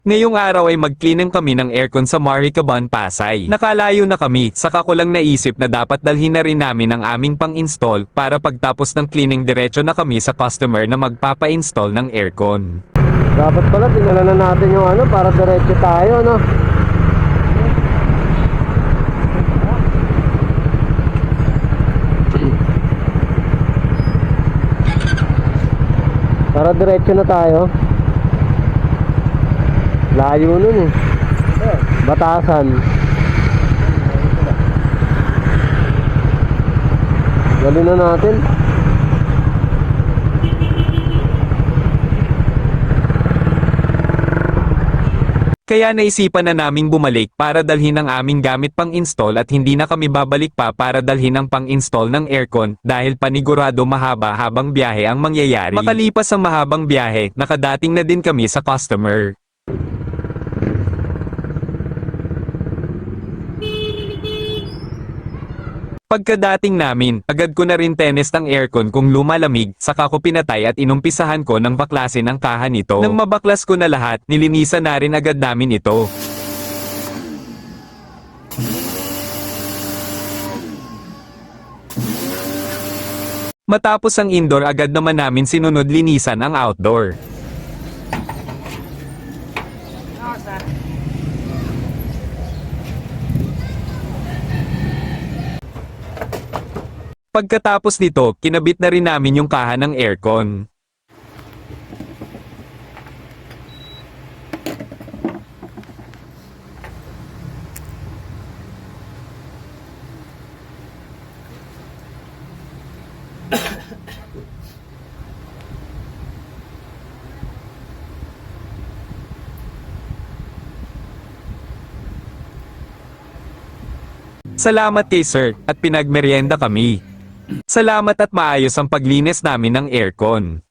Ngayong araw ay mag-cleaning kami ng aircon sa Maricaban, Pasay. Nakalayo na kami, saka ko lang naisip na dapat dalhin na rin namin ang aming pang-install para pagtapos ng cleaning diretso na kami sa customer na magpapa-install ng aircon. Dapat pala tinala na natin yung ano para diretso tayo, no? Para diretso na tayo. Layo nun eh. Batasan. Dali na natin. Kaya naisipan na naming bumalik para dalhin ang aming gamit pang-install at hindi na kami babalik pa para dalhin ang pang-install ng aircon dahil panigurado mahaba habang biyahe ang mangyayari. Makalipas ang mahabang biyahe, nakadating na din kami sa customer. Pagkadating namin, agad ko na rin tenest ang aircon kung lumalamig, saka ko pinatay at inumpisahan ko ng baklasin ang kaha nito. Nang mabaklas ko na lahat, nilinisan na rin agad namin ito. Matapos ang indoor, agad naman namin sinunod linisan ang outdoor. Pagkatapos nito, kinabit na rin namin yung kaha ng aircon. Salamat kay sir, at pinagmeryenda kami. Salamat at maayos ang paglinis namin ng aircon.